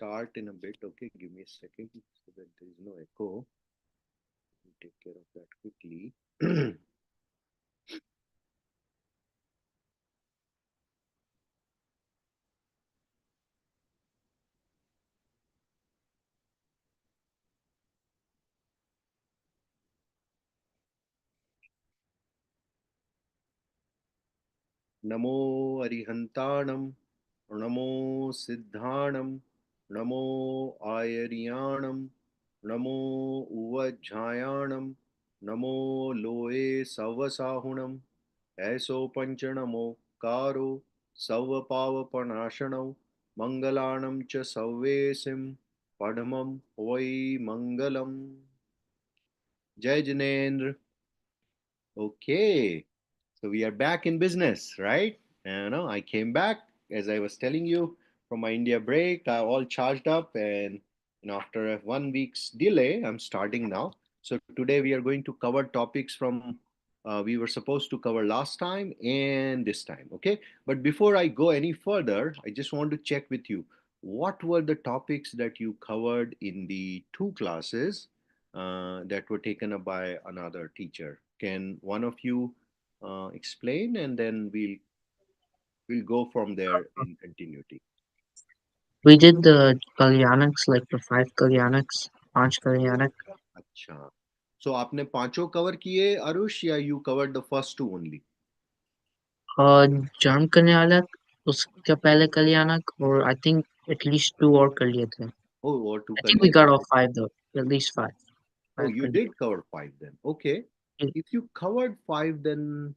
start in a bit. Okay, give me a second so that there is no echo. I'll take care of that quickly. नमो अरिहंताणम, नमो सिद्धाणम, नमो आयरियाणम, नमो उवज्झायाणम, नमो लोए सवसाहुणम, ऐसो पंचनमो कारो सवपावपनाशनौ मंगलाणं च सव्वेसिं पढमं वै मंगलम. जय Jinendra. Okay, so we are back in business, right? I came back as I was telling you from my India break. I all charged up, and after a 1 week's delay, I'm starting now. So today we are going to cover topics from we were supposed to cover last time and this time. Okay, but before I go any further, I just want to check with you what were the topics that you covered in the two classes that were taken up by another teacher. Can one of you explain, and then we'll go from there in continuity. We did the Kalyaniks, like the five Kalyaniks, Panch Kalyanak. अच्छा, so आपने पांचों cover किए आरुष, या you covered the first two only? और जन्म Kalyanak, उसके पहले Kalyanak, or I think at least two और कर लिए थे. Oh, or two I कर think we लिए got थे. all five though, at least five. Oh, Five you कर लिए. did cover five then. Okay, if you covered five, then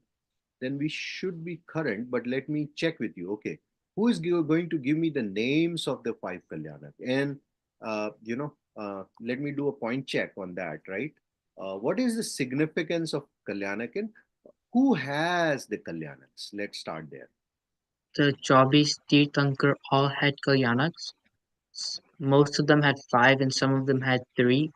we should be current. But let me check with you. Okay, who is going to give me the names of the five Kalyanak? And let me do a point check on that. Right? What is the significance of Kalyanak, and who has the Kalyanaks? Let's start there. The 24 Tirthankar all had Kalyanaks. Most of them had five and some of them had three.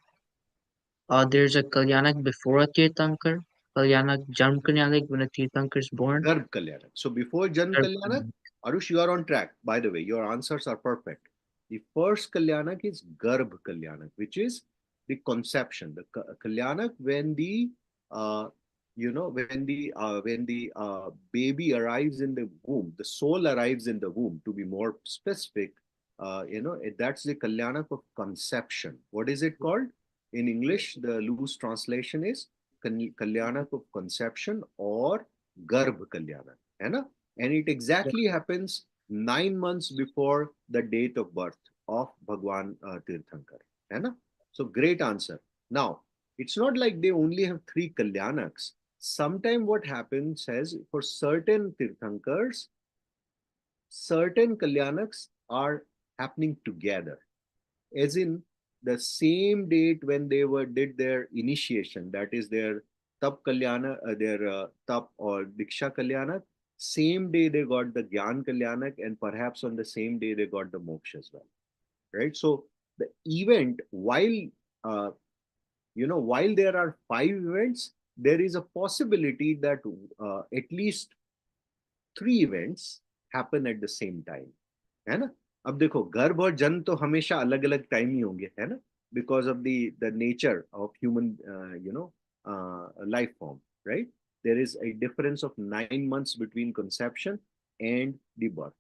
There's a Kalyanak before a Tirthankar, Kalyanak Janm Kalyanak when a Tirthankar is born. Garb Kalyanak. So before Jan Or- Kalyanak, Arush, you are on track. By the way, your answers are perfect. The first Kalyanak is Garbh Kalyanak, which is the conception. The Kalyanak when the baby arrives in the womb, the soul arrives in the womb. To be more specific, that's the Kalyanak of conception. What is it called in English? The loose translation is Kalyanak of conception or Garbh Kalyana, है ना? And it exactly happens 9 months before the date of birth of Bhagwan Tirthankar, है ना? So great answer. Now, it's not like they only have three Kalyanaks. Sometimes what happens is for certain Tirthankars, certain Kalyanaks are happening together, as in the same date when they were did their initiation, that is their tap kalyana, their tap or diksha kalyana. Same day they got the gyan kalyanak, and perhaps on the same day they got the moksha as well, right? So the event, uh, while there are five events, there is a possibility that at least three events happen at the same time, है ना? अब देखो, गर्भ और जन्म तो हमेशा अलग अलग टाइम ही होंगे, है ना? Because of the nature of human life form, right? There is a difference of 9 months between conception and the birth.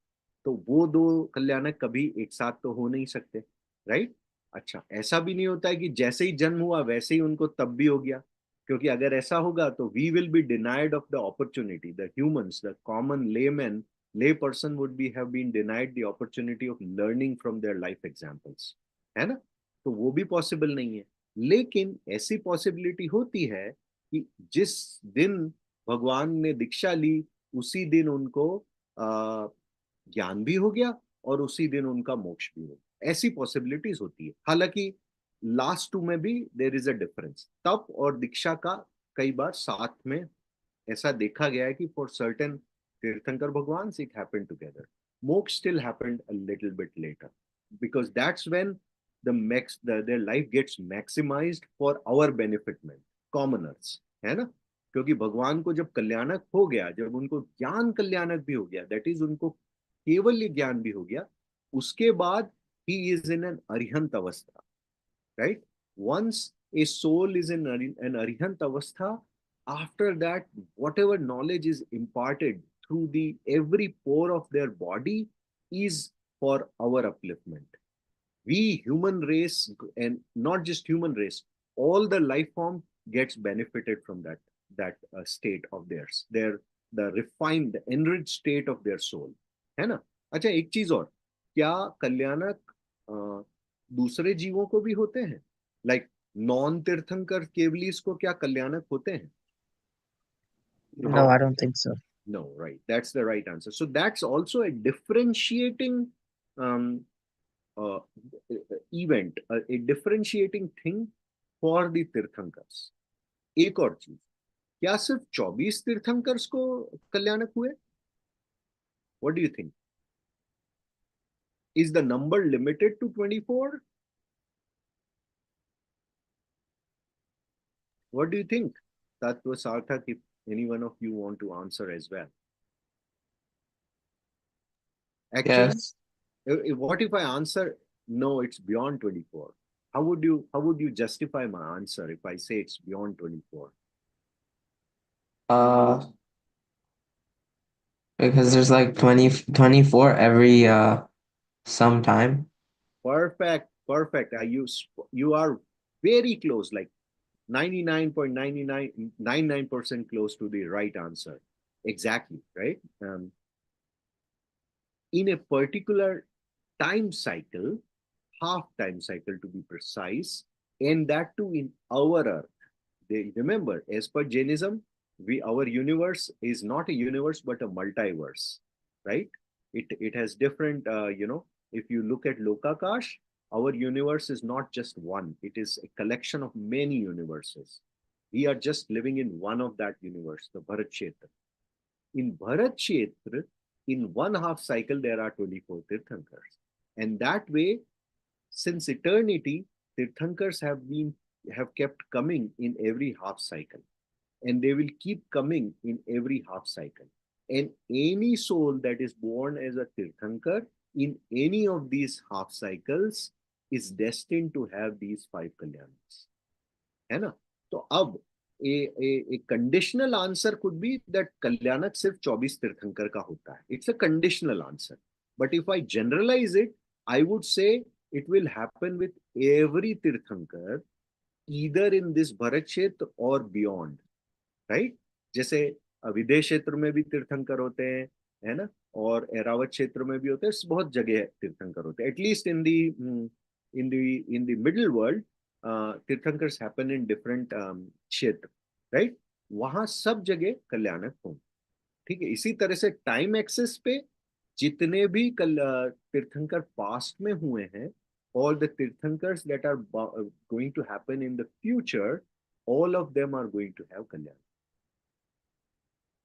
तो वो दो कल्याणक कभी एक साथ तो हो नहीं सकते, राइट? अच्छा, ऐसा भी नहीं होता है कि जैसे ही जन्म हुआ वैसे ही उनको तब भी हो गया, क्योंकि अगर ऐसा होगा तो we will be denied of the opportunity, the humans, the common layman, lay person would be have been denied the opportunity of learning from their life examples, है ना? तो वो भी पॉसिबल नहीं है. लेकिन ऐसी पॉसिबिलिटी होती है कि जिस दिन भगवान ने दीक्षा ली उसी दिन उनको ज्ञान भी हो गया और उसी दिन उनका मोक्ष भी हो गया. ऐसी पॉसिबिलिटीज होती है. हालांकि लास्ट टू में भी देर इज अ डिफरेंस. तप और दीक्षा का कई बार साथ में ऐसा देखा गया है कि for certain Tirthankar Bhagwans, it happened together. Moksha still happened a little bit later, because that's when their life gets maximized for our benefitment, commoners, है ना? क्योंकि भगवान को जब कल्याणक हो गया, जब उनको ज्ञान कल्याणक भी हो गया, दैट इज उनको केवल ज्ञान भी हो गया, उसके बाद he is in an arihant avastha, right? Once a soul is in an arihant avastha, after that, whatever knowledge is imparted through the every pore of their body is for our upliftment. We human race, and not just human race, all the life form gets benefited from that state of theirs, their the refined, the enriched state of their soul, है ना? अच्छा, एक चीज और, क्या कल्याणक दूसरे जीवों को भी होते हैं? लाइक नॉन तीर्थंकर केवलीस को क्या कल्याणक होते हैं? No, I don't think so. No, right. That's the right answer. So that's also a differentiating um, uh, event, a differentiating thing for the tirthankaras. एक और चीज, क्या सिर्फ 24 तीर्थंकर्स को कल्याणक हुए? What do you think? Is the number limited to 24? What do you think? Tattva Sarthak, if any one of you want to answer as well. Actually, Yes. what if I answer no, it's beyond 24? How would you justify my answer if I say it's beyond 24? Uh, because there's like 24 every sometime. Perfect, perfect. You are very close, like 99.9999% close to the right answer. Exactly, right? In a particular time cycle, half time cycle to be precise, and that too in our Earth. They remember, as per Jainism, our universe is not a universe but a multiverse, right? It has different, if you look at Lokakash, our universe is not just one; it is a collection of many universes. We are just living in one of that universe, the Bharat Kshetra. In Bharat Kshetra, in one half cycle, there are 24 Tirthankars. And that way, since eternity, Tirthankars have kept coming in every half cycle. And they will keep coming in every half cycle. And any soul that is born as a Tirthankar in any of these half cycles is destined to have these five kalyanas. है ना? तो अब a conditional answer could be that कल्याणक सिर्फ 24 तीर्थंकर का होता है. It's a conditional answer. But if I generalize it, I would say it will happen with every tirthankar, either in this Bharat Kshetra or beyond, right? जैसे विदेश क्षेत्र में भी तीर्थंकर होते हैं, है ना? और एरावत क्षेत्र में भी होते हैं, बहुत जगह तीर्थंकर होते हैं. At least in the middle world, Tirthankars happen in different kshetra, right? वहां सब जगह कल्याणक होंगे. ठीक है. इसी तरह से टाइम एक्सेस पे जितने भी तीर्थंकर पास्ट में हुए हैं, all the tirthankars that are going to happen in the future, all of them are going to have kalyan.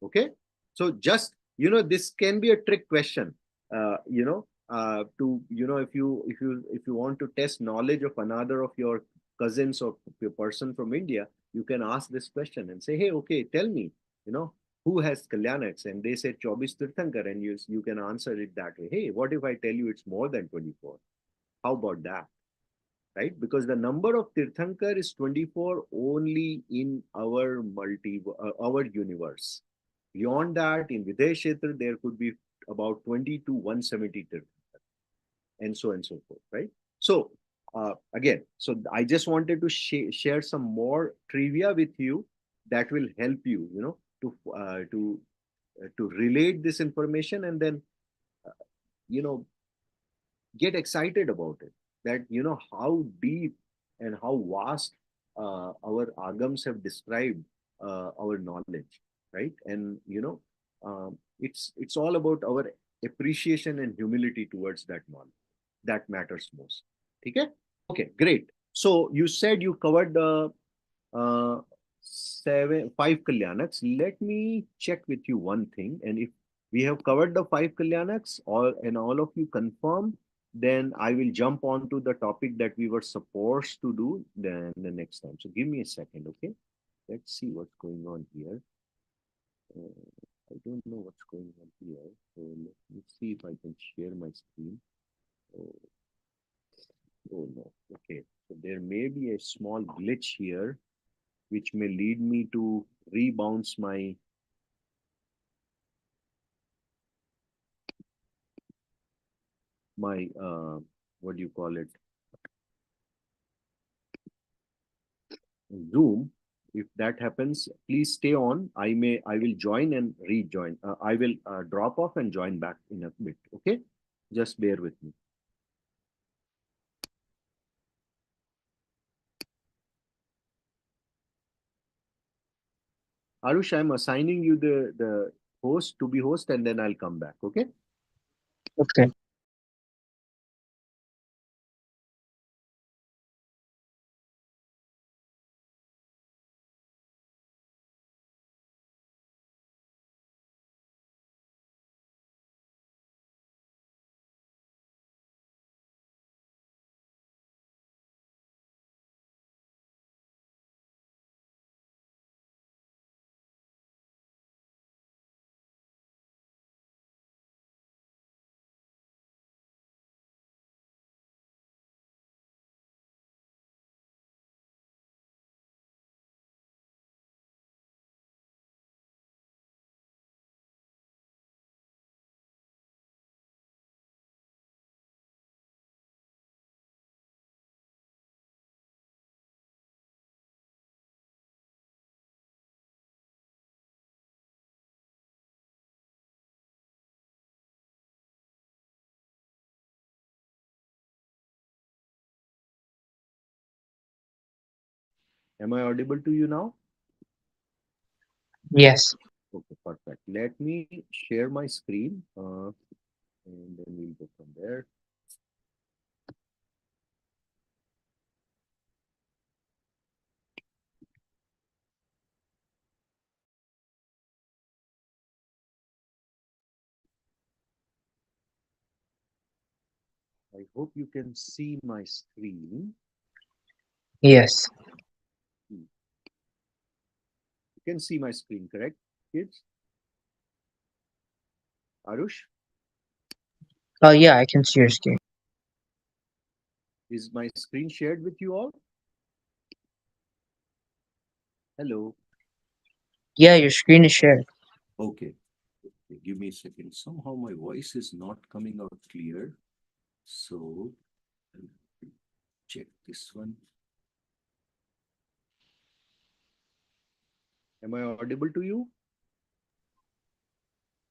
Okay, so just this can be a trick question, to if you want to test knowledge of another of your cousins or your person from India, you can ask this question and say, hey, okay, tell me, who has kalyanaks, and they say 24 tirthankar, and you can answer it that way. Hey, what if I tell you it's more than 24? How about that? Right? Because the number of tirthankar is 24 only in our universe. Beyond that, in Videsh Kshetra, there could be about 20 to 170 tirthankar, and so on and so forth, right? So, again, so I just wanted to share some more trivia with you that will help you, to relate this information, and then, you know, get excited about it. That how deep and how vast our agams have described our knowledge, right? And it's all about our appreciation and humility towards that knowledge that matters most. Okay. Okay, great. So you said you covered the uh, five kalyanaks. Let me check with you one thing, and if we have covered the five kalyanaks, all of you confirm, then I will jump on to the topic that we were supposed to do then the next time. So give me a second, okay? Let's see what's going on here. I don't know what's going on here. So let me see if I can share my screen. Oh, Oh no. Okay. So there may be a small glitch here, which may lead me to rebounce my what do you call it, Zoom. If that happens, please stay on. I will join and rejoin. I will drop off and join back in a bit. Okay, just bear with me. Arush, I'm assigning you the host to be host, and then I'll come back. Okay. Okay. Am I audible to you now? Yes. Okay, perfect. Let me share my screen, and then we'll go from there. I hope you can see my screen. Yes. You can see my screen, correct, kids? Arush, Oh, yeah, I can see your screen. is my screen shared with you all? Hello. Yeah, your screen is shared. Okay. Okay, give me a second. Somehow my voice is not coming out clear. So I'll check this one. Am I audible to you,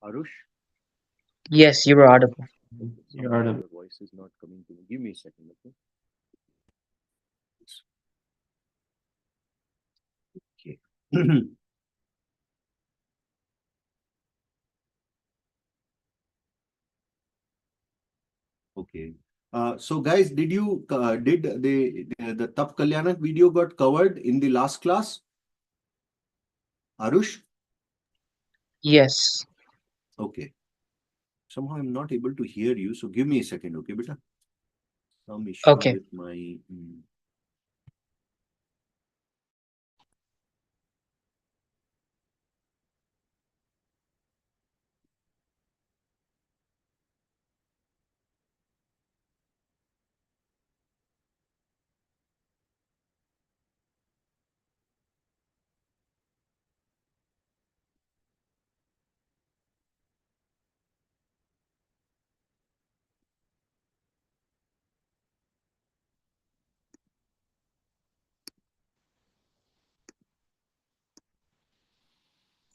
Arush? Yes, you were audible. Okay, You're somehow audible. your voice is not coming to me. Give me a second, okay? Okay. Okay. So guys, did the Tap Kalyanak video got covered in the last class? Arush? Yes. Okay. Somehow I'm not able to hear you, so give me a second, okay, beta? Some issue Okay. with my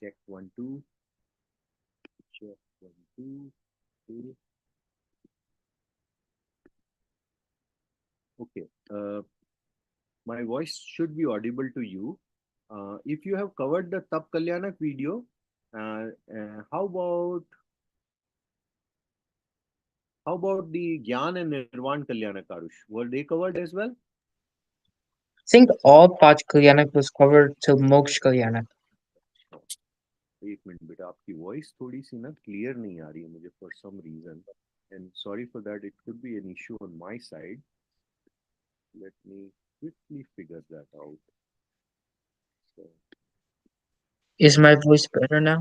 check 1 2, check 1 2, 3. Okay. My voice should be audible to you. If you have covered the Tap Kalyanak video, how about the Gyan and Nirvan Kalyanak, Arush? Were they covered as well? I think all Pach Kalyanak was covered till Moksha Kalyanak. एक minute बेटा आपकी voice थोड़ी सी ना clear नहीं आ रही है मुझे for some reason and sorry for that it could be an issue on my side let me quickly figure that out so, Is my voice better now?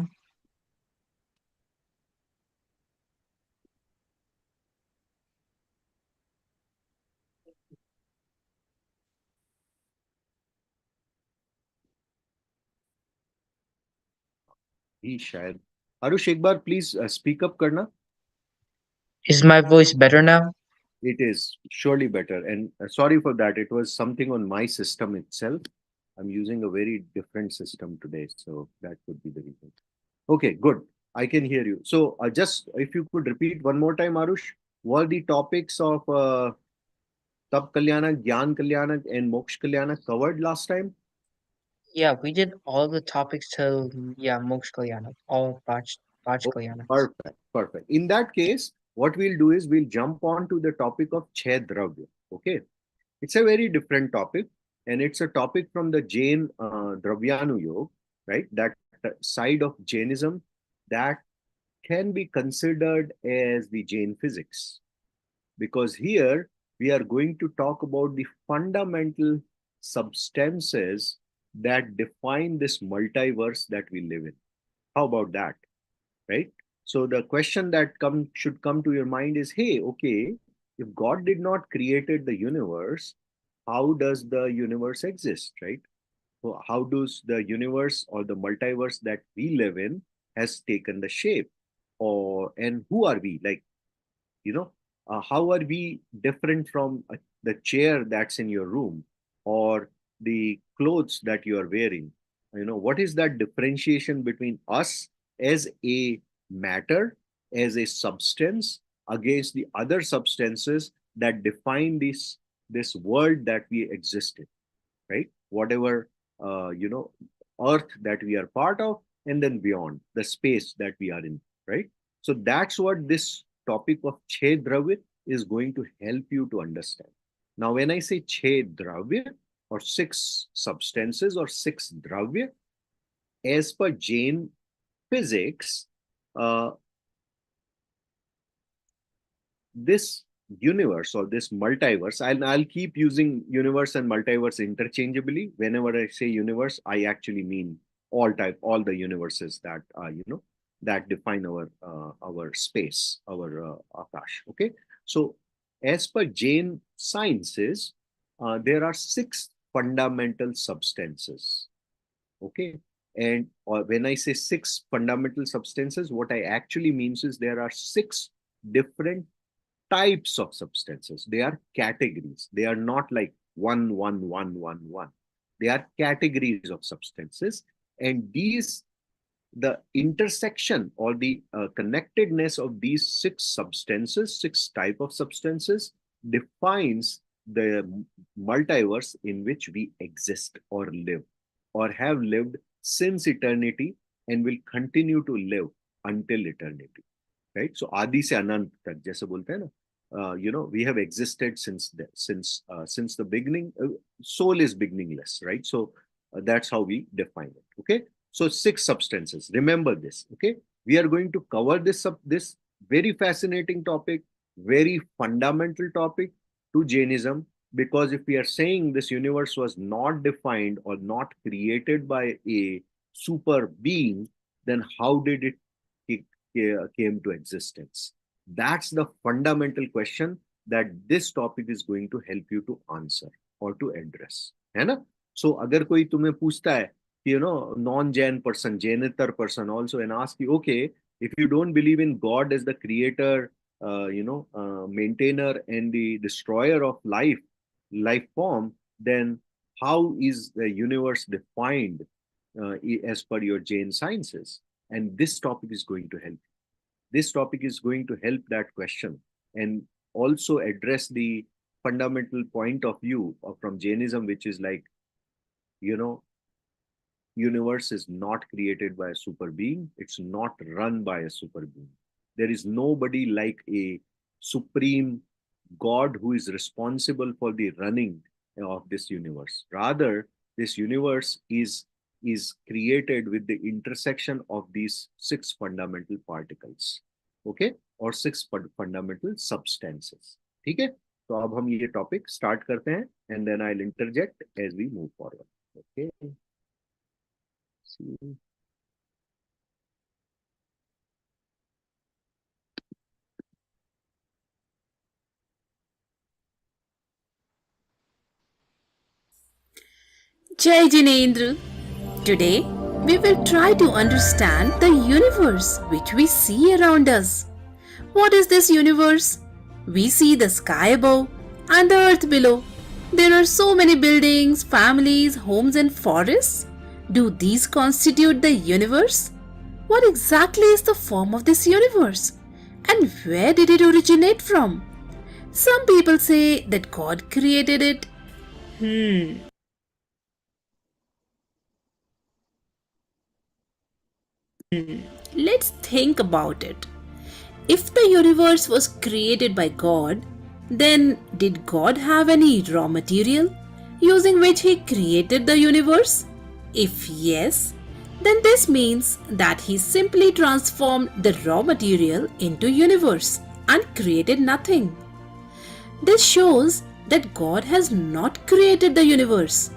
ही शायद आरुष एक बार प्लीज स्पीक अप करना. Is my voice better now? It is surely better. And sorry for that. It was something on my system itself. I'm using a very different system today. So that could be the reason. Okay, good. I can hear you. So just if you could repeat one more time, Arush, what the topics of Tap Kalyanak, Gyan Kalyanak, and Moksha Kalyanak covered last time? Yeah, we did all the topics till yeah, Moksha Kalyanak, all Pach Oh, Kalyanaks. perfect, perfect. In that case, what we'll do is we'll jump on to the topic of Chhe Dravya. Okay. It's a very different topic, and it's a topic from the Jain Dravyanu Yoga, right? That side of Jainism that can be considered as the Jain physics, because here we are going to talk about the fundamental substances that define this multiverse that we live in. How about that, right? So the question that should come to your mind is, hey, okay, if God did not created the universe, how does the universe exist, right? So how does the universe or the multiverse that we live in has taken the shape, or and who are we? Like, you know, how are we different from the chair that's in your room, or the clothes that you are wearing? What is that differentiation between us as a matter, as a substance, against the other substances that define this world that we exist in, right? Whatever earth that we are part of, and then beyond the space that we are in, right? So that's what this topic of Chhe Dravya is going to help you to understand. Now, when I say Chhe Dravya, or six substances or six Dravya, as per Jain physics, uh, this universe or this multiverse, I'll keep using universe and multiverse interchangeably. Whenever I say universe, I actually mean all the universes that that define our space, our akash. Okay, so as per Jain sciences, there are six fundamental substances. Okay, and when I say six fundamental substances, what I actually means is there are six different types of substances. They are categories. They are not like one. They are categories of substances. And the intersection or the connectedness of these six substances, six type of substances, defines the multiverse in which we exist or live, or have lived since eternity, and will continue to live until eternity, right? So adi se anant tak jaise bolte hain na, we have existed since the beginning. Soul is beginningless, right? So that's how we define it. Okay, so six substances, remember this. Okay, we are going to cover this very fascinating topic, very fundamental topic to Jainism, because if we are saying this universe was not defined or not created by a super being, then how did it came to existence? That's the fundamental question that this topic is going to help you to answer or to address, है ना? So अगर कोई तुम्हें पूछता है कि non-Jain person, Jainitar person also, and ask you, okay, if you don't believe in God as the creator, maintainer and the destroyer of life form, then how is the universe defined as per your Jain sciences? And this topic is going to help. This topic is going to help that question, and also address the fundamental point of view from Jainism, which is like, you know, universe is not created by a super being. It's not run by a super being. There is nobody like a supreme God who is responsible for the running of this universe. Rather, this universe is created with the intersection of these six fundamental particles, okay, or six fundamental substances. ठीक है? तो अब हम ये topic start करते हैं, and then I'll interject as we move forward. Okay. See. Jai Jinendra. Today, we will try to understand the universe which we see around us. What is this universe? We see the sky above and the earth below. There are so many buildings, families, homes, and forests. Do these constitute the universe? What exactly is the form of this universe? And where did it originate from? Some people say that God created it. Let's think about it. If the universe was created by God, then did God have any raw material using which he created the universe? If yes, then this means that he simply transformed the raw material into universe and created nothing. This shows that God has not created the universe.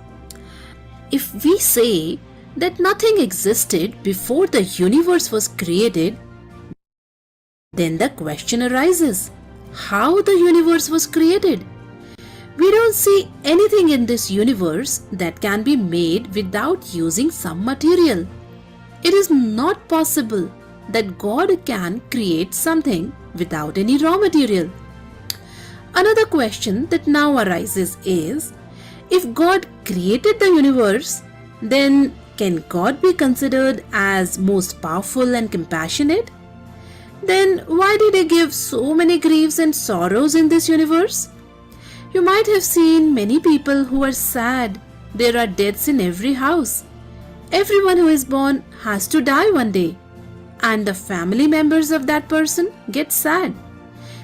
If we say that nothing existed before the universe was created, then the question arises, how the universe was created? We don't see anything in this universe that can be made without using some material. It is not possible that God can create something without any raw material. Another question that now arises is, if God created the universe, then can God be considered as most powerful and compassionate? Then why did he give so many griefs and sorrows in this universe? You might have seen many people who are sad. There are deaths in every house. Everyone who is born has to die one day, and the family members of that person get sad.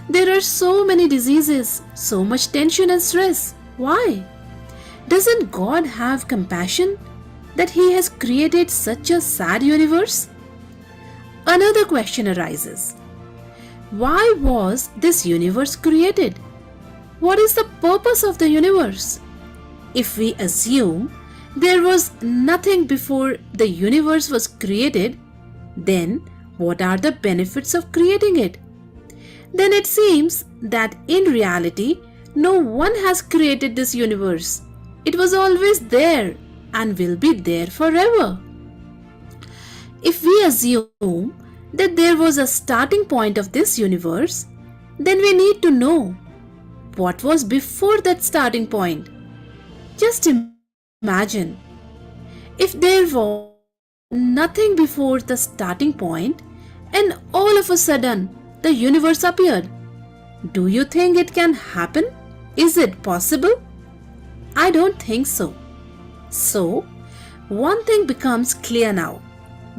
There are so many diseases, so much tension and stress. Why? Doesn't God have compassion that he has created such a sad universe? Another question arises. Why was this universe created? What is the purpose of the universe? If we assume there was nothing before the universe was created, then what are the benefits of creating it? Then it seems that in reality, no one has created this universe. It was always there and will be there forever. If we assume that there was a starting point of this universe, then we need to know what was before that starting point. Just imagine if there was nothing before the starting point and all of a sudden the universe appeared. Do you think it can happen? Is it possible? I don't think so. So, one thing becomes clear now,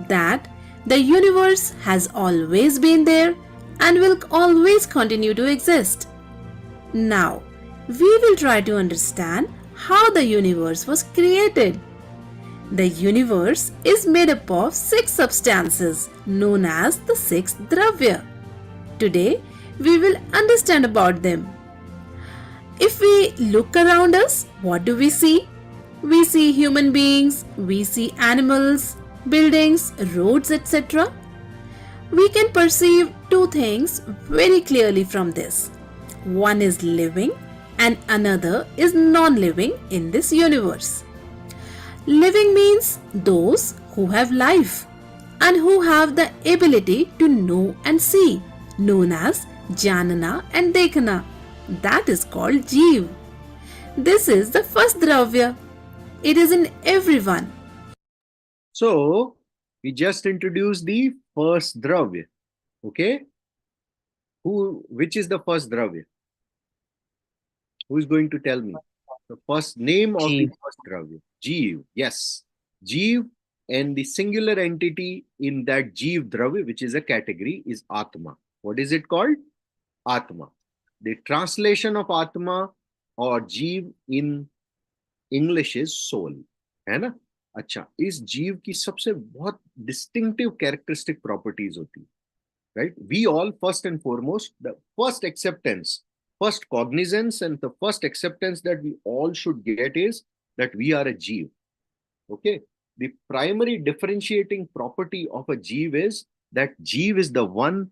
that the universe has always been there and will always continue to exist. Now, we will try to understand how the universe was created. The universe is made up of 6 substances known as the 6 Dravya. Today, we will understand about them. If we look around us, what do we see? We see human beings, we see animals, buildings, roads, etc. We can perceive 2 things very clearly from this. One is living and another is non-living in this universe. Living means those who have life and who have the ability to know and see, known as Janana and Dekhana. That is called Jeev. This is the first Dravya. It is in everyone. So, we just introduced the first Dravya. Okay? Which is the first Dravya? Who is going to tell me? The first name of the Jeev. first Dravya. Jeev. Yes. Jeev, and the singular entity in that Jeev Dravya, which is a category, is Atma. What is it called? Atma. The translation of Atma or Jeev in English is soul. है ना? अच्छा, इस जीव की सबसे बहुत distinctive characteristic properties होती है. Right? We all, first and foremost, the first acceptance, first cognizance, and the first acceptance that we all should get is that we are a jeev. Okay? The primary differentiating property of a jeev is that jeev is the one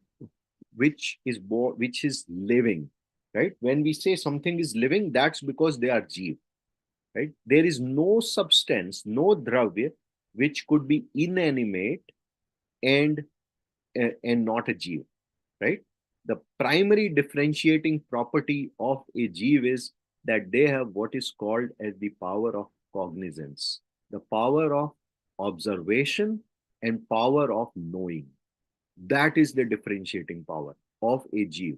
which is living. Right? When we say something is living, that's because they are jeev. right? There is no substance, no dravya, which could be inanimate and not a jeev, right? The primary differentiating property of a jeev is that they have what is called as the power of cognizance, the power of observation and power of knowing. That is the differentiating power of a jeev.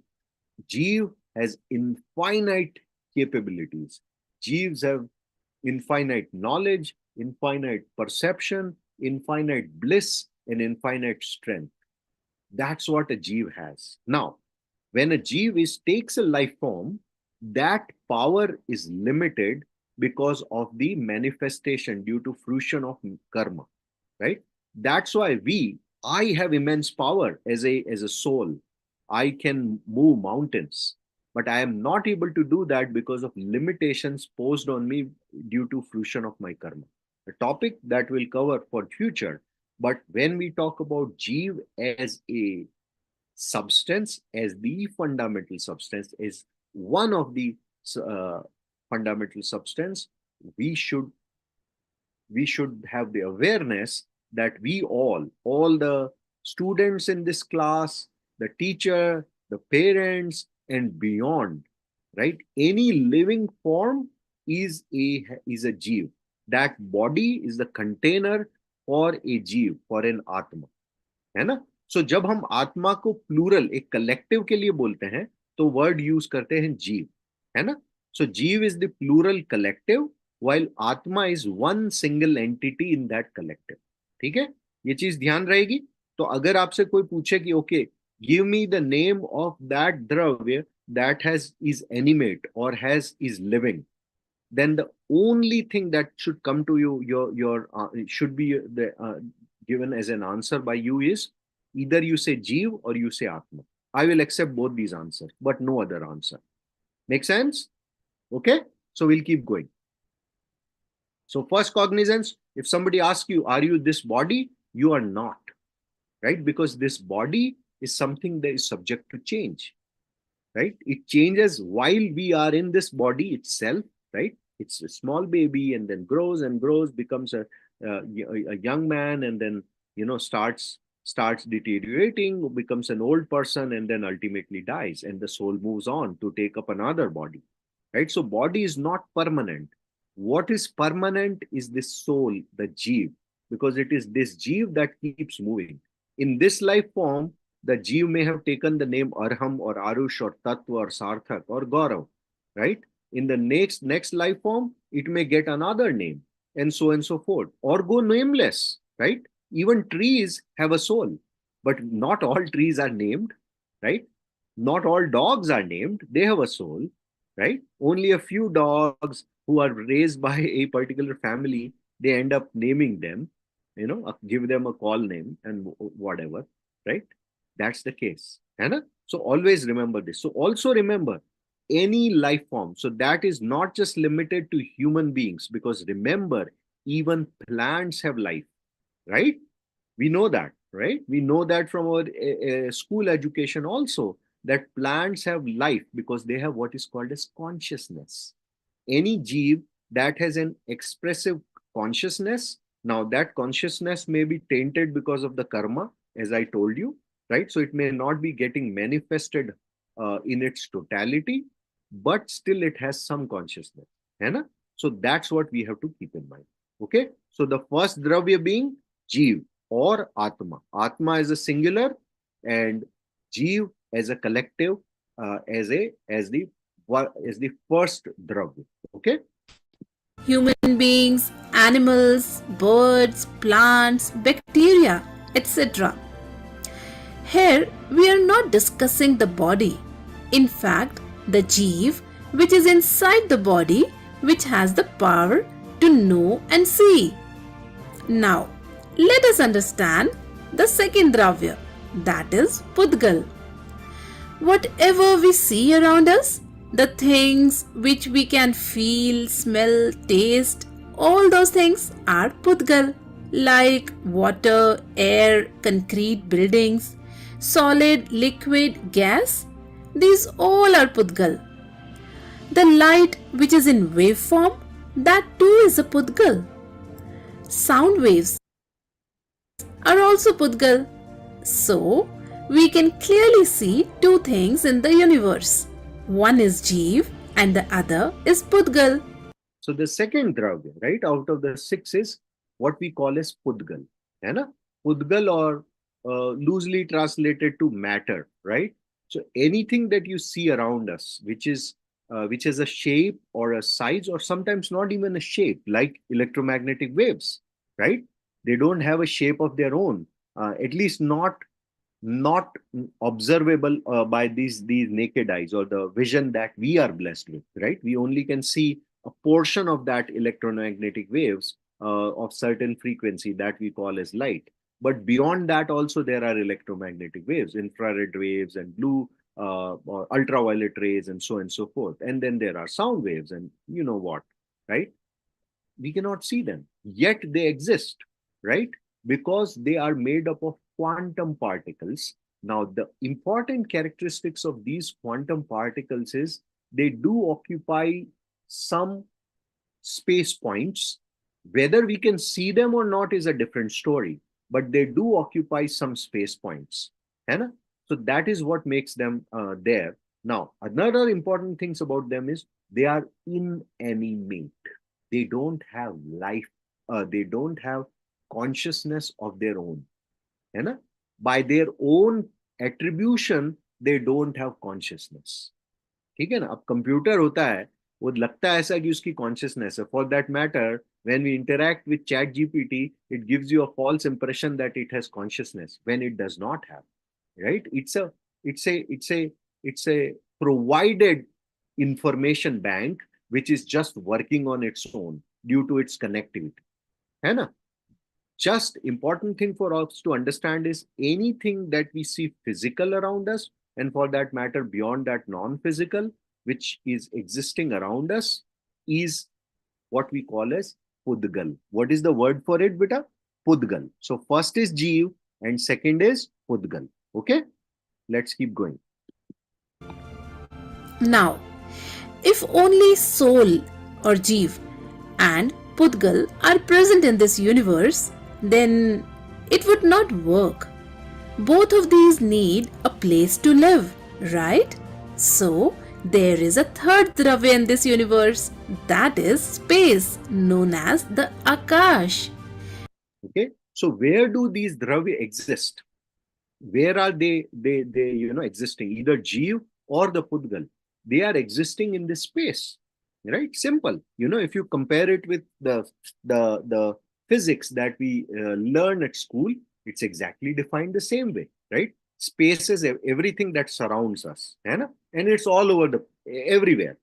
Jeev has infinite capabilities. Jeevs have infinite knowledge, infinite perception, infinite bliss, and infinite strength. That's what a jeev has. Now, when a jeev takes a life form, that power is limited because of the manifestation due to fruition of karma, right? That's why I have immense power as a soul. I can move mountains, but I am not able to do that because of limitations posed on me due to fruition of my karma. A topic that we'll cover for future. But when we talk about jeev as a substance, as the fundamental substance, is one of the fundamental substance, we should have the awareness that we all the students in this class, the teacher, the parents, and beyond, right? Any living form is a jeev. That body is the container for a jeev, for an atma, है ना? सो जब हम आत्मा को plural एक collective के लिए बोलते हैं तो वर्ड यूज करते हैं जीव, है ना? So jiva is the plural collective while atma is one single entity in that collective. ठीक है, ये चीज ध्यान रहेगी. तो अगर आपसे कोई पूछे कि okay give me the name of that द्रव्य that is animate or is living, then the only thing that should come to your should be given as an answer by you is either you say jeev or you say atma. I will accept both these answers, but no other answer. Make sense? Okay, so we'll keep going. So first cognizance, if somebody asks you, are you this body? You are not, right? Because this body is something that is subject to change, right? It changes while we are in this body itself, right? It's a small baby and then grows and grows, becomes a young man, and then, starts deteriorating, becomes an old person, and then ultimately dies, and the soul moves on to take up another body, right? So body is not permanent. What is permanent is this soul, the jeev, because it is this jeev that keeps moving. In this life form, the jeev may have taken the name Arham or Arush or Tattva or Sarthak or Gaurav, right? In the next life form, it may get another name, and so forth, or go nameless, right? Even trees have a soul, but not all trees are named, right? Not all dogs are named, they have a soul, right? Only a few dogs who are raised by a particular family, they end up naming them, give them a call name and whatever, right? That's the case. Right? So always remember this. So also remember any life form. So that is not just limited to human beings, because remember, even plants have life, right? We know that, right? We know that from our school education also, that plants have life because they have what is called as consciousness. Any jeev that has an expressive consciousness, now that consciousness may be tainted because of the karma, as I told you, right? So it may not be getting manifested in its totality, but still it has some consciousness. Hai? So that's what we have to keep in mind. Okay. So the first dravya being jeev or atma. Atma is a singular and jeev as a collective, as the first dravya. Okay. Human beings, animals, birds, plants, bacteria, etc. Here, we are not discussing the body. In fact, the jeev, which is inside the body, which has the power to know and see. Now, let us understand the second dravya, that is Pudgal. Whatever we see around us, the things which we can feel, smell, taste, all those things are Pudgal, like water, air, concrete buildings, solid, liquid, gas. These all are Pudgal. The light which is in waveform, that too is a Pudgal. Sound waves are also Pudgal. So, we can clearly see two things in the universe. One is Jeev and the other is Pudgal. So the second Dravya, right, out of the six is what we call as Pudgal. है ना? Pudgal, or loosely translated to matter, right? So anything that you see around us, which is a shape or a size, or sometimes not even a shape, like electromagnetic waves, right? They don't have a shape of their own, at least not observable by these naked eyes or the vision that we are blessed with, right? We only can see a portion of that electromagnetic waves of certain frequency that we call as light. But beyond that, also there are electromagnetic waves, infrared waves and blue or ultraviolet rays, and so forth. And then there are sound waves, and you know what, right? We cannot see them, yet they exist, right? Because they are made up of quantum particles. Now, the important characteristics of these quantum particles is they do occupy some space points. Whether we can see them or not is a different story, but they do occupy some space points. Hai? So that is what makes them there. Now, another important things about them is they are inanimate. They don't have life. They don't have consciousness of their own. है ना? By their own attribution, they don't have consciousness. ठीक है ना? अब computer होता है, वो लगता है ऐसा कि उसकी कॉन्शियसनेस है. For that matter, when we interact with chat gpt, it gives you a false impression that it has consciousness when it does not have, right? It's a provided information bank which is just working on its own due to its connectivity, है ना? Just important thing for us to understand is anything that we see physical around us, and for that matter beyond that non-physical, which is existing around us, is what we call as Pudgal. What is the word for it, beta? Pudgal. So first is Jeev and second is Pudgal. Okay, let's keep going. Now, if only soul or Jeev and Pudgal are present in this universe, then it would not work. Both of these need a place to live, right? So, there is a third Dravya in this universe, that is space, known as the Akash. Okay, so where do these Dravya exist? Where are they existing? Either Jeev or the Pudgal. They are existing in this space, right? Simple. If you compare it with the physics that we learn at school, it's exactly defined the same way, right? Space is everything that surrounds us, and it's all over everywhere,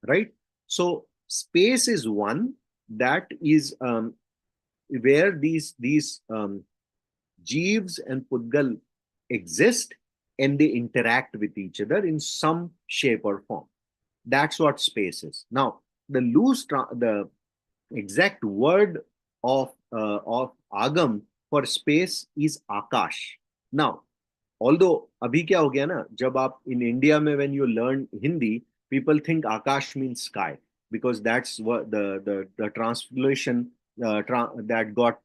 right? So space is one that is where these Jeeves and Pudgal exist, and they interact with each other in some shape or form. That's what space is. Now, the exact word of Agam for space is Akash. Now, although अभी क्या हो गया ना, जब आप in India में when you learn Hindi, people think Akash means sky, because that's what the translation that got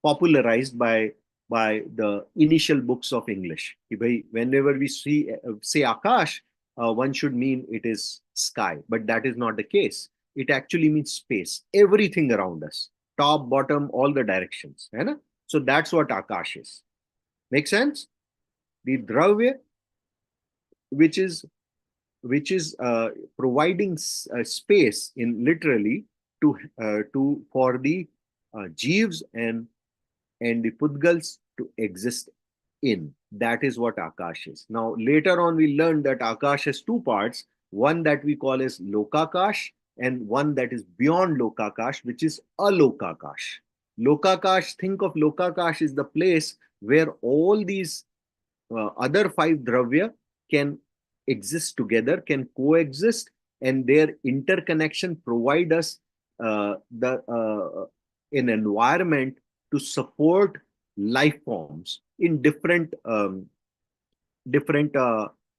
popularized by the initial books of English. Whenever we say Akash, one should mean it is sky, but that is not the case. It actually means space, everything around us, top, bottom, all the directions. Hai na? So that's what Akash is. Make sense? The Dravya, which is providing space in literally to for the Jeeves and the Pudgals to exist in. That is what Akash is. Now, later on, we learned that Akash has two parts, one that we call as Lokakash and one that is beyond Lokakash, which is Alokakash. Lokakash, think of Lokakash is the place where all these other five Dravya can exist together, can coexist, and their interconnection provide us an environment to support life forms in different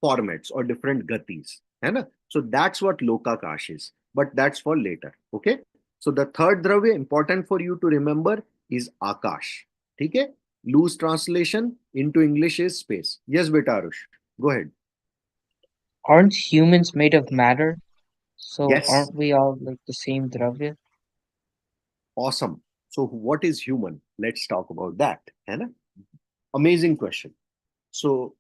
formats or different gatis. So that's what Lokakash is, but that's for later. Okay. So the third dravya, important for you to remember, is Akash. Okay? Loose translation into English is space. Yes, beta Arush. Go ahead. Aren't humans made of matter? So Yes. aren't we all like the same dravya? Awesome. So what is human? Let's talk about that. है ना? Amazing question. So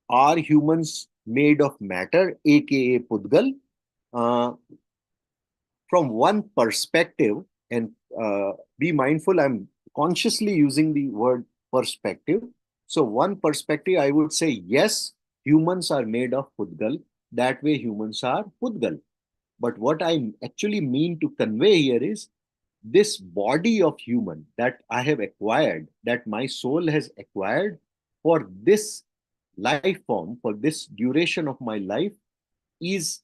are humans made of matter, aka Pudgal? Uh, from one perspective, and be mindful, I'm consciously using the word perspective. So, one perspective, I would say yes, humans are made of Pudgal. That way, humans are Pudgal. But what I actually mean to convey here is this body of human that I have acquired, that my soul has acquired for this life form, for this duration of my life, is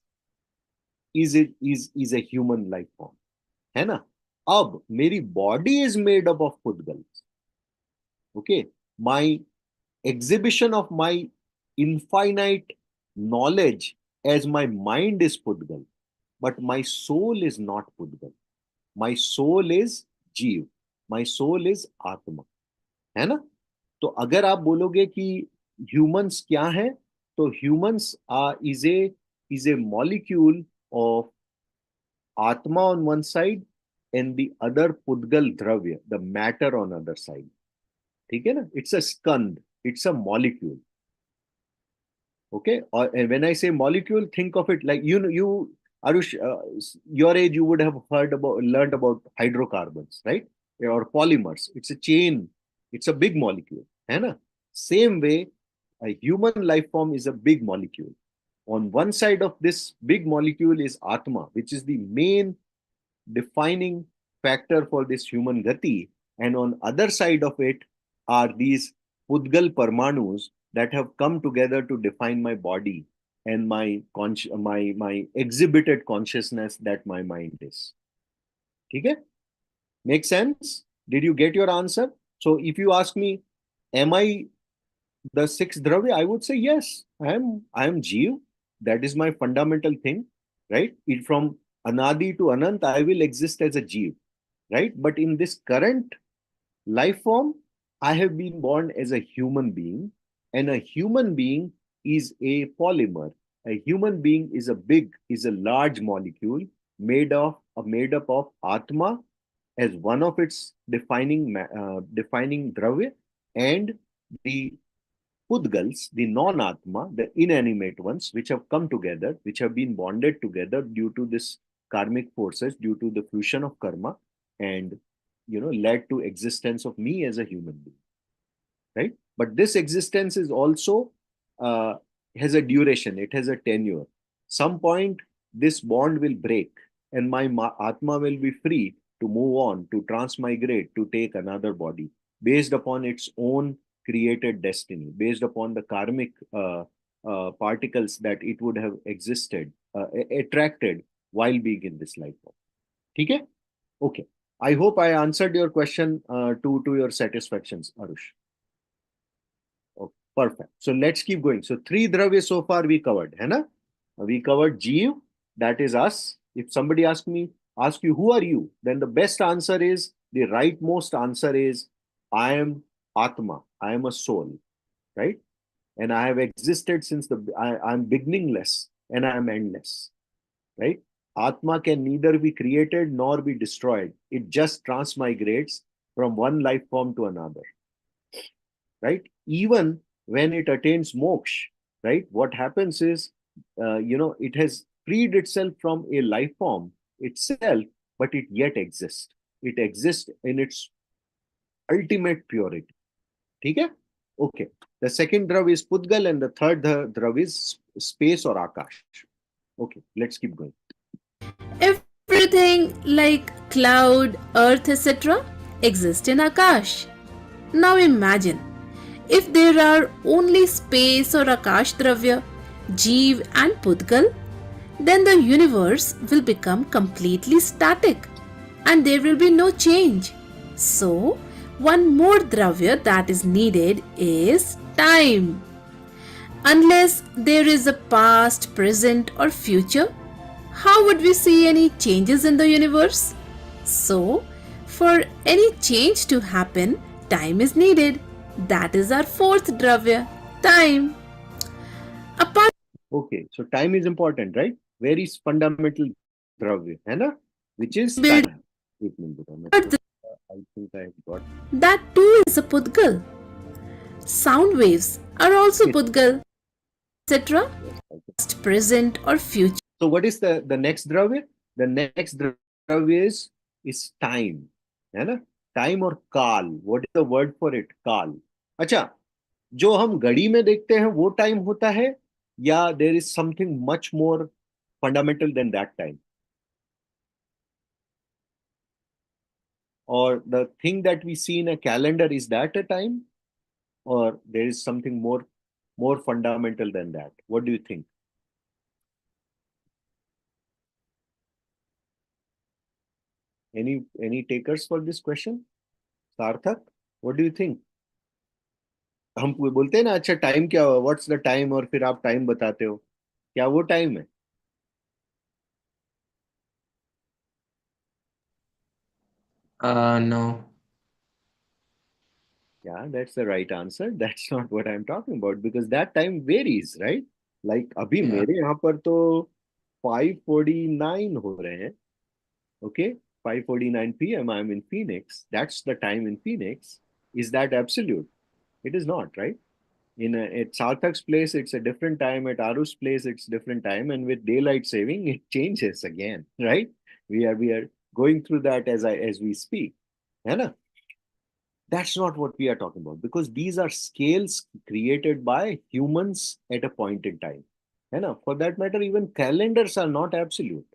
is a human life form. है ना? अब मेरी body is made up of pudgals. Okay, my exhibition of my infinite knowledge as my mind is pudgal, but my soul is not pudgal. My soul is जीव. My soul is आत्मा. है ना? तो अगर आप बोलोगे कि ह्यूमंस क्या है, तो humans is a molecule of Atma on one side and the other Pudgal Dravya, the matter on other side. ठीक है ना? It's a skand. It's a molecule. Okay? And when I say molecule, think of it like, Arush, your age, you would have learned about hydrocarbons, right? Or polymers. It's a chain. It's a big molecule. है ना? Same way, a human life form is a big molecule. On one side of this big molecule is Atma, which is the main defining factor for this human gati, and on other side of it are these pudgal parmanus that have come together to define my body and my exhibited consciousness that my mind is. Okay? Make sense? Did you get your answer? So if you ask me, am I the sixth dravya? I would say yes. I am Jeev. That is my fundamental thing, right? From Anadi to Anant, I will exist as a Jeev, right? But in this current life form, I have been born as a human being, and a human being is a polymer. A human being is a large molecule made up of Atma as one of its defining dravya, and the Pudgals, the non-Atma, the inanimate ones, which have come together, which have been bonded together due to this karmic forces, due to the fusion of karma, and led to existence of me as a human being, right? But this existence is also uh, has a duration. It has a tenure. Some point this bond will break, and my Atma will be free to move on, to transmigrate, to take another body based upon its own created destiny, based upon the karmic particles that it would have attracted while being in this life form. Okay? Okay. I hope I answered your question to your satisfactions, Arush. Okay, perfect. So let's keep going. So 3 dravya so far we covered. Hai na? We covered Jeev, that is us. If somebody asks you, who are you? Then the best answer is, the rightmost answer is, I am Atma. I am a soul, right? And I have existed since I'm beginningless and I am endless, right? Atma can neither be created nor be destroyed. It just transmigrates from one life form to another, right? Even when it attains moksha, right? What happens is, it has freed itself from a life form itself, but it yet exists. It exists in its ultimate purity. Okay? Okay. The second drav is Pudgal, and the third drav is space or Akash. Okay, let's keep going. Everything like cloud, earth, etc. exists in Akash. Now imagine, if there are only space or Akash Dravya, Jeev and Pudgal, then the universe will become completely static and there will be no change. So, one more Dravya that is needed is time. Unless there is a past, present, or future, how would we see any changes in the universe? So, for any change to happen, time is needed. That is our fourth dravya, time. Apart Okay, so time is important, right? Very fundamental dravya, है ना? Which is build time. एक minute बेटा, मैं थोड़ा- I think I got that too is a pudgal. Sound waves are also it. pudgal, etc. Okay. Past, present, or future. So what is the next dravya? The next dravya is time, है ना? Time or काल. What is the word for it? काल. अच्छा, जो हम घड़ी में देखते हैं वो टाइम होता है या there is something much more fundamental than that time? Or the thing that we see in a calendar, is that a time? Or there is something more fundamental than that? What do you think? Any takers for this question? Sarthak, what do you think? हम बोलते हैं ना, अच्छा time क्या हुआ, what's the time, और फिर आप टाइम बताते हो, क्या वो टाइम है? No. Yeah, that's the right answer. That's not what I'm talking about because that time varies, right? Like अभी Yeah. मेरे यहाँ पर तो 5:49 हो रहे हैं. Okay, 5:49 p.m. I'm in Phoenix. That's the time in Phoenix. Is that absolute? It is not, right? At Sarthak's place, it's a different time. At Aru's place, it's different time. And with daylight saving, it changes again, right? We are going through that as we speak. है ना? That's not what we are talking about because these are scales created by humans at a point in time. है ना? For that matter, even calendars are not absolute.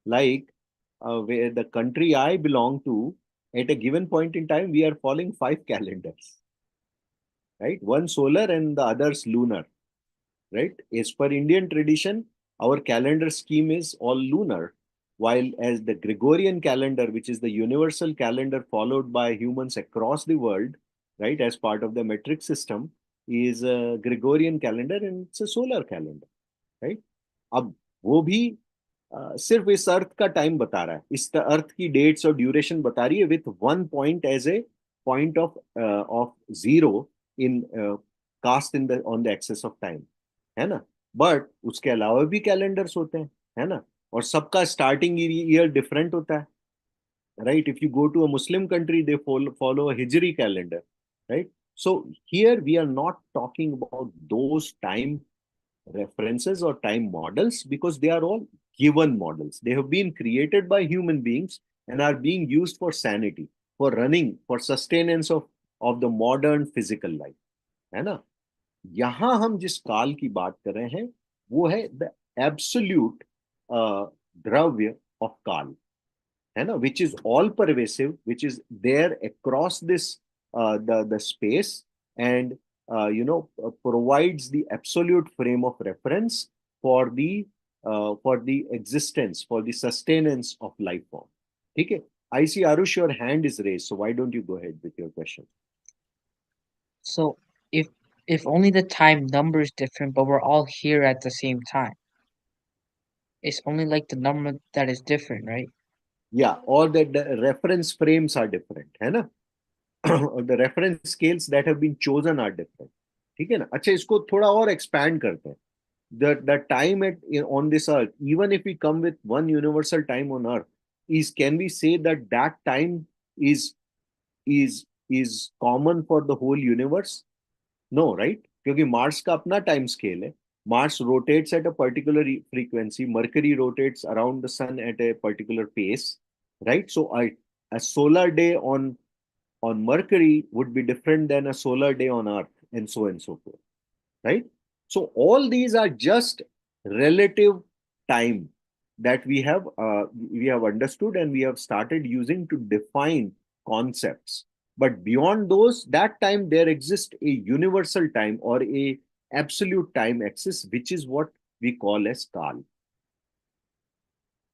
Like where the country I belong to, at a given point in time, we are following 5 calendars, right? One solar and the others lunar, right? As per Indian tradition, our calendar scheme is all lunar, while as the Gregorian calendar, which is the universal calendar followed by humans across the world, right, as part of the metric system, is a Gregorian calendar and it's a solar calendar, right? अब वो भी सिर्फ इस अर्थ का time बता रहा है, इस अर्थ की डेट्स और ड्यूरेशन बता रही है with one point as a point of zero in cast in the on the axis of time, है ना? बट उसके अलावा भी कैलेंडर्स होते हैं, है ना? और सबका स्टार्टिंग ईयर डिफरेंट होता है, right? If you go to a Muslim country, they follow a Hijri calendar, right? So here we are not talking about those time references or time models because they are all given models. They have been created by human beings and are being used for sanity, for running, for sustenance of the modern physical life, है ना? यहां हम जिस काल की बात कर रहे हैं वो है द एब्सोल्यूट द्रव्य ऑफ काल, है ना? Which is all pervasive, which is there across this the space and provides the absolute frame of reference for the existence, for the sustenance of life form. ठीक है? I see Arush, your hand is raised, so why don't you go ahead with your question? So if only the time number is different, but we're all here at the same time. It's only like the number that is different, right? Yeah, or that the reference frames are different, है ना? or the reference scales that have been chosen are different. ठीक है ना? अच्छा, इसको थोड़ा और expand करते हैं. The time on this earth, even if we come with one universal time on earth, can we say that time is is common for the whole universe? No, right? क्योंकि मार्स का अपना time scale है. Mars rotates at a particular frequency. Mercury rotates around the sun at a particular pace, right? So a solar day on Mercury would be different than a solar day on Earth, and so forth, right? So all these are just relative time that we have understood and we have started using to define concepts. But beyond those, that time there exists a universal time or a absolute time axis, which is what we call as काल.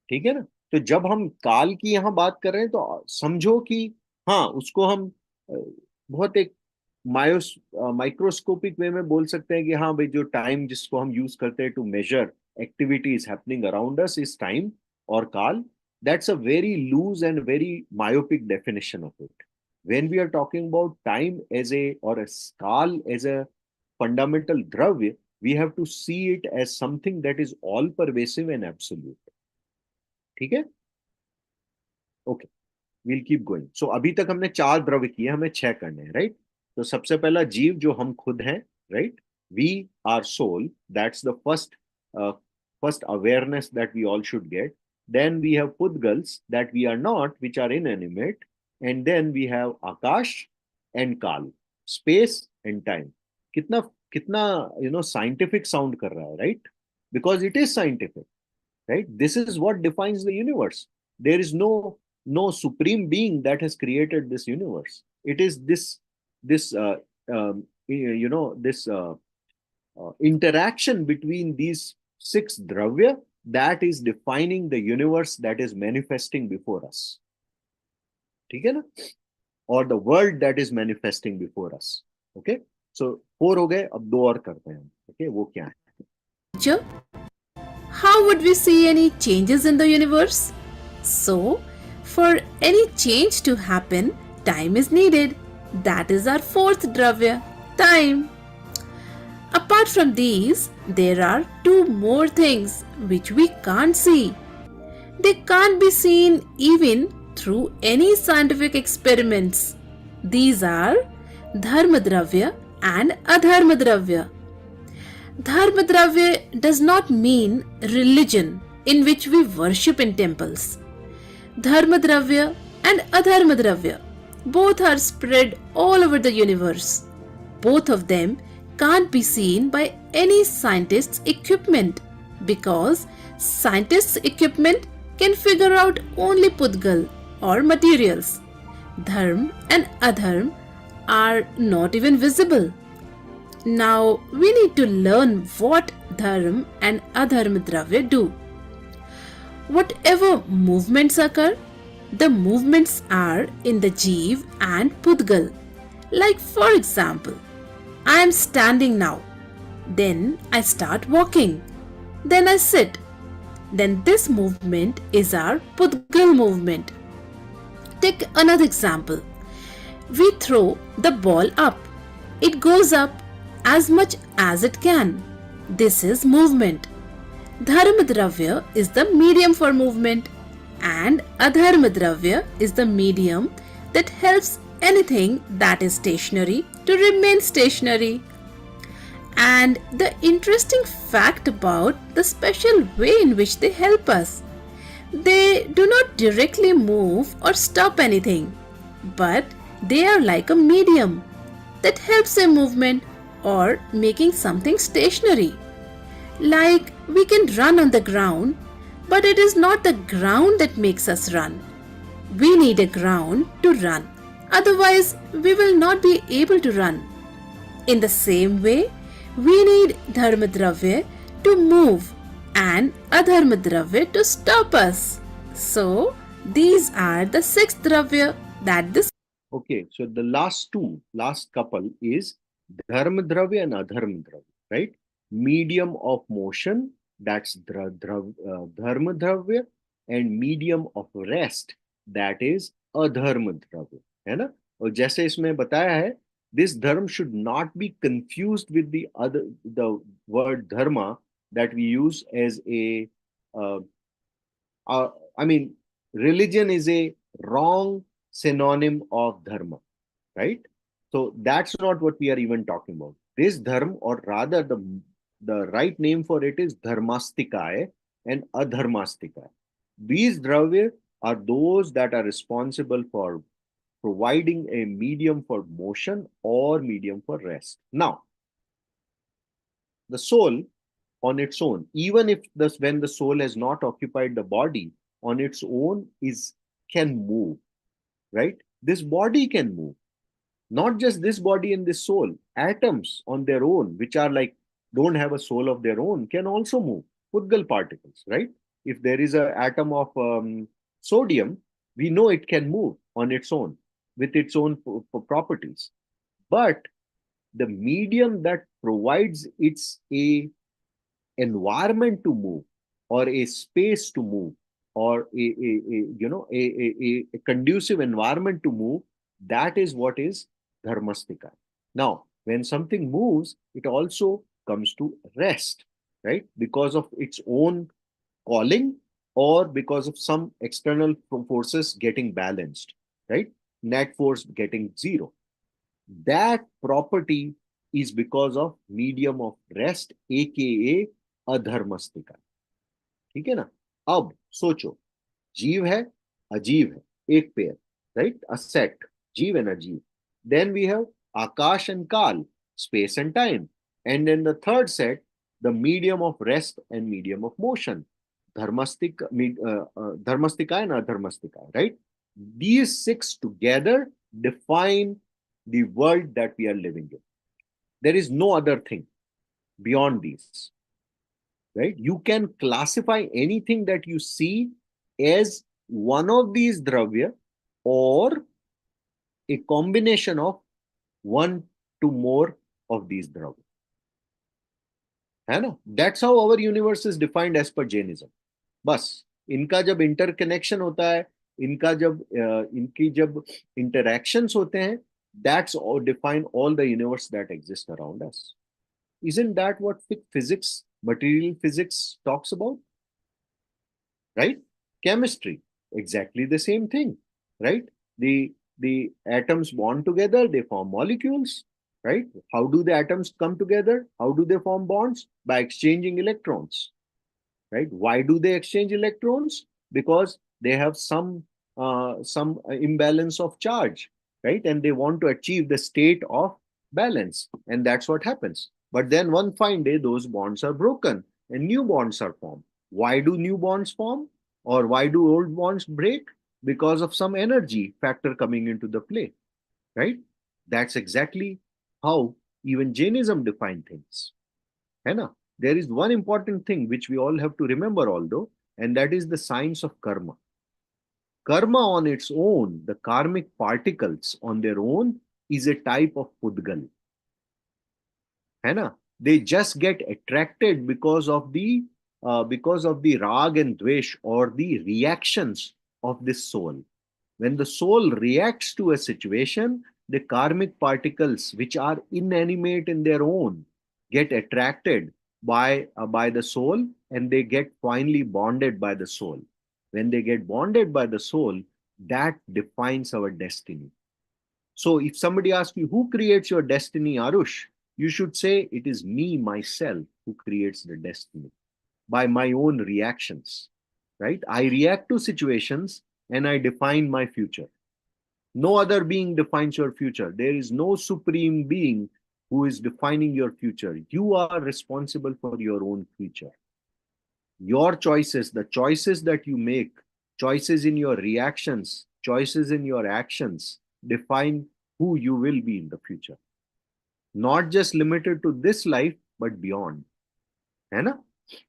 ठीक है ना? तो जब हम काल की यहाँ बात कर रहे हैं तो समझो कि हाँ, उसको हम बहुत एक माइक्रोस्कोपिक वे में बोल सकते हैं कि हाँ भाई, जो टाइम जिसको हम यूज करते हैं to major activities happening around us is time और काल. That's a very loose and very myopic definition of it. When we are talking about time as a or a skal as a fundamental dravya, we have to see it as something that is all pervasive and absolute. ठीक है? Okay. We'll keep going. So अभी तक हमने 4 द्रव्य किए, हमें 6 करने हैं, right? तो सबसे पहला जीव जो हम खुद हैं, right? We are soul. That's the first awareness that we all should get. Then we have pudgals that we are not, which are inanimate, and then we have akash and kal, space and time. कितना कितना scientific sound कर रहा है, right? Because it is scientific, right? This is what defines the universe. There is no supreme being that has created this universe. It is this interaction between these 6 dravya that is defining the universe that is manifesting before us. ठीक है ना? Or the world that is manifesting before us. Okay, so 4 हो गए, अब 2 और करते हैं. Okay, वो क्या है? Teacher, how would we see any changes in the universe? So, for any change to happen, time is needed. That is our 4th dravya, time. Apart from these, there are 2 more things which we can't see. They can't be seen even through any scientific experiments. These are Dharma Dravya and Adharma Dravya. Dharma Dravya does not mean religion in which we worship in temples. Dharma Dravya and Adharma Dravya both are spread all over the universe. Both of them can't be seen by any scientist's equipment because scientists' equipment can figure out only pudgal or materials. Dharma and Adharma are not even visible. Now we need to learn what Dharma and Adharma Dravya do. Whatever movements occur, the movements are in the Jeev and Pudgal. Like for example, I am standing now. Then I start walking. Then I sit. Then this movement is our Pudgal movement. Take another example. We throw the ball up. It goes up as much as it can. This is movement. Dharma Dravya is the medium for movement and Adharma Dravya is the medium that helps anything that is stationary to remain stationary. And the interesting fact about the special way in which they help us, they do not directly move or stop anything, but they are like a medium that helps a movement or making something stationary. Like we can run on the ground, but it is not the ground that makes us run. We need a ground to run. Otherwise, we will not be able to run. In the same way, we need Dharma Dravya to move and Adharma Dravya to stop us. So, these are the 6 Dravya that this. Okay, so the last couple is Dharma Dravya and Adharma Dravya, right? Medium of motion, that's Dharma Dravya, and medium of rest, that is Adharma Dravya. है ना? और जैसे इसमें बताया है, this dharma should not be confused with the word dharma that we use as a religion is a wrong synonym of dharma, right? So that's not what we are even talking about. This dharma, or rather the right name for it is dharmastikaya and adharmastikaya. These dravya are those that are responsible for providing a medium for motion or medium for rest. Now, the soul on its own, even if when the soul has not occupied the body, on its own can move, right? This body can move. Not just this body and this soul, atoms on their own, which are like don't have a soul of their own, can also move. Pudgal particles, right? If there is an atom of sodium, we know it can move on its own with its own properties. But the medium that provides its a environment to move or a space to move or a conducive environment to move, that is what is dharmastika. Now, when something moves, it also comes to rest, right? Because of its own calling or because of some external forces getting balanced, right? Net force getting zero. That property is because of medium of rest, aka अधर्मस्तिका. ठीक है ना? अब सोचो, जीव है, अजीव है, एक पेयर, right? A set, जीव and अजीव. Then we have Akash and Kal, space and time. And then the third set, the medium of rest and medium of motion, dharmastika, dharmastika and adharmastika, right? These six together define the world that we are living in. There is no other thing beyond these, right? You can classify anything that you see as one of these dravya or a combination of one to more of these dravya. है ना? That's how our universe is defined as per Jainism. बस इनका जब interconnection होता है, इनकी जब interactions होते हैं, that's all define all the universe that exists around us. Isn't that what physics, material physics talks about? Right? Chemistry, exactly the same thing, right? The atoms bond together, they form molecules, right? How do the atoms come together? How do they form bonds? By exchanging electrons, right? Why do they exchange electrons? Because they have some imbalance of charge, right? And they want to achieve the state of balance, and that's what happens. But then one fine day, those bonds are broken and new bonds are formed. Why do new bonds form? Or why do old bonds break? Because of some energy factor coming into the play, right? That's exactly how even Jainism defines things. है ना? There is one important thing which we all have to remember, although, and that is the science of karma. Karma on its own, the karmic particles on their own, is a type of pudgal. है ना? They just get attracted because of the rag and dvesh or the reactions of this soul. When the soul reacts to a situation, the karmic particles, which are inanimate in their own, get attracted by the soul, and they get finally bonded by the soul. When they get bonded by the soul, that defines our destiny. So if somebody asks you, who creates your destiny, Arush? You should say, it is me, myself, who creates the destiny by my own reactions, right? I react to situations and I define my future. No other being defines your future. There is no supreme being who is defining your future. You are responsible for your own future. Your choices, the choices that you make, choices in your reactions, choices in your actions, define who you will be in the future. Not just limited to this life, but beyond. है ना?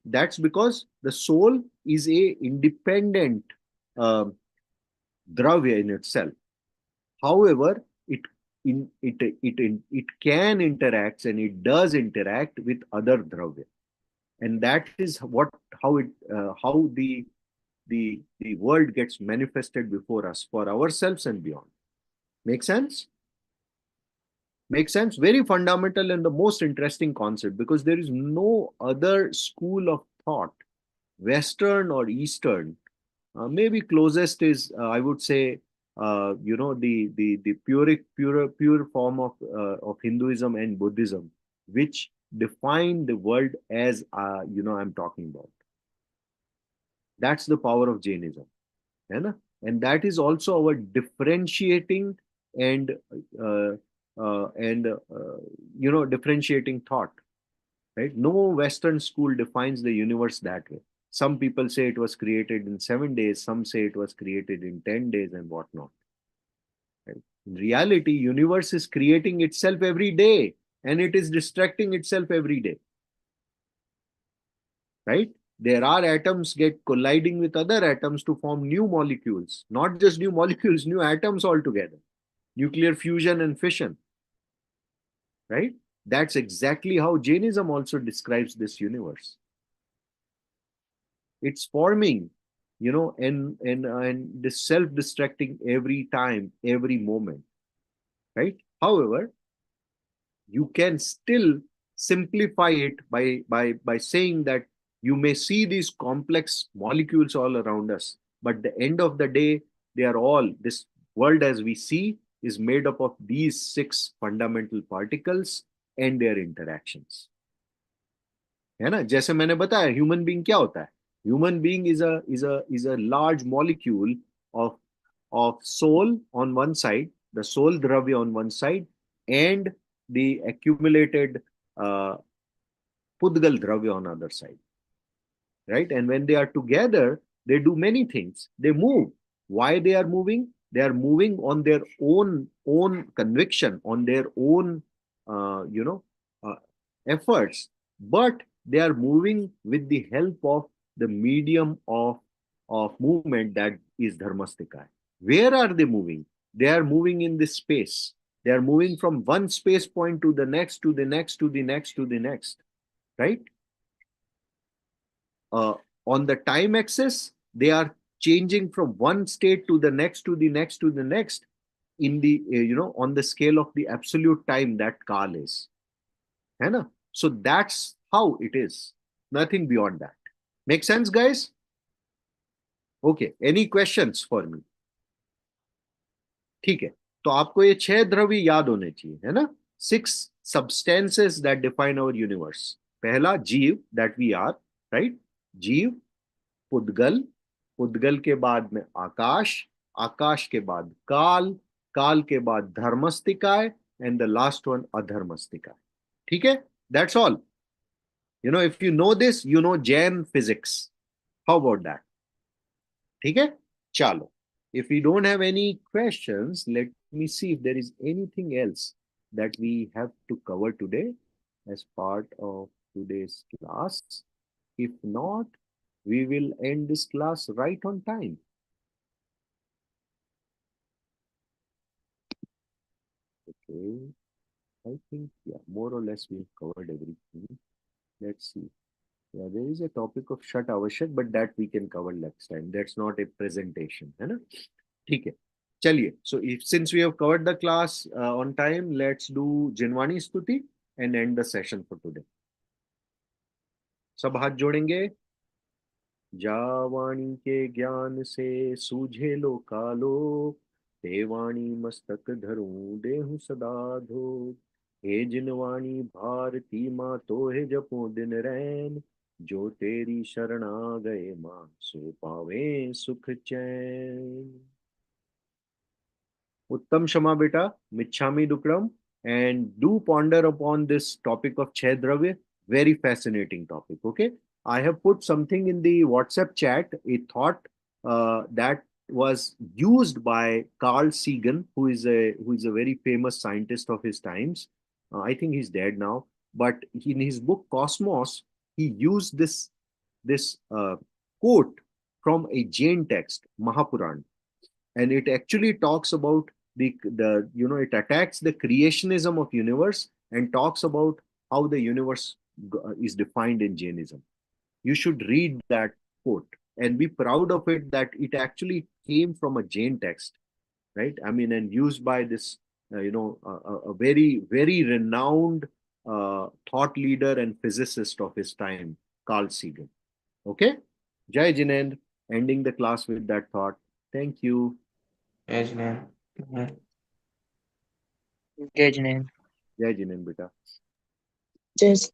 That's because the soul is a independent dravya in itself. However, it can interact, and it does interact with other dravya, and that is how the world gets manifested before us for ourselves and beyond. Make sense? Make sense? Very fundamental and the most interesting concept, because there is no other school of thought, Western or Eastern. Maybe closest is, I would say, the pure form of Hinduism and Buddhism, which define the world as I'm talking about. That's the power of Jainism, and that is also our differentiating and differentiating thought, right? No Western school defines the universe that way. Some people say it was created in 7 days, some say it was created in 10 days and whatnot. Right? In reality, universe is creating itself every day, and it is distracting itself every day. Right? There are atoms get colliding with other atoms to form new molecules. Not just new molecules, new atoms altogether. Nuclear fusion and fission. Right? That's exactly how Jainism also describes this universe. It's forming and this self-destructing every time, every moment, right? However, you can still simplify it by saying that you may see these complex molecules all around us, but the end of the day, they are all, this world as we see is made up of these six fundamental particles and their interactions. है ना? जैसे मैंने बताया human being क्या होता है. Human being is a large molecule of soul on one side, the soul dravya on one side, and the accumulated uh, pudgal dravya on other side, right? And when they are together, they do many things. They move. Why they are moving? They are moving on their own conviction, on their own uh, you know uh, efforts, but they are moving with the help of the medium of movement that is dharmastika. Where are they moving? They are moving in this space. They are moving from one space point to the next, to the next, to the next, to the next, right? uh, on the time axis, they are changing from one state to the next, to the next, to the next, in the on the scale of the absolute time that kal is. है ना? So that's how it is. Nothing beyond that. Make sense, guys? Okay. Any questions for me? ठीक है. तो आपको ये 6 द्रव्य याद होने चाहिए, है ना? 6 substances that define our universe. पहला जीव, that we are, right? जीव, पुद्गल, पुद्गल के बाद में आकाश, आकाश के बाद काल, काल के बाद धर्मस्तिकाय, एंड द लास्ट वन अधर्मस्तिकाय. ठीक है? That's all. If you know this, you know Jain physics. How about that? ठीक है? चलो. If we don't have any questions, let me see if there is anything else that we have to cover today as part of today's class. If not, we will end this class right on time. Okay, I think, yeah, more or less we've covered everything. Let's see. Yeah, there is a topic of Shat Avashak, but that we can cover next time. That's not a presentation, है ना? ठीक है. चलिए. So since we have covered the class on time, let's do Jinwani Stuti and end the session for today. सब हाथ जोड़ेंगे. जावाणी के ज्ञान से सूझे लो कालो, देवाणी मस्तक धरूं देहु सदा धो. हे जिनवाणी भारती माँ तो है जपो दिन रैन, जो तेरी शरण आ गए माँ सो पावे सुख चैन. Uttam Shama beta, Michhami Dukram, and do ponder upon this topic of Chhay Dravya. Very fascinating topic. Okay, I have put something in the WhatsApp chat, a thought that was used by Carl Sagan, who is a very famous scientist of his times. I think he's dead now, but in his book Cosmos, he used this quote from a Jain text, Mahapuran, and it actually talks about the it attacks the creationism of universe and talks about how the universe is defined in Jainism. You should read that quote and be proud of it, that it actually came from a Jain text, right? I mean, and used by this a very very renowned thought leader and physicist of his time, Carl Sagan. Okay. Jai Jinendra. Ending the class with that thought. Thank you. Yes, man. Jai Jinen. Jai Jinendra beta. Just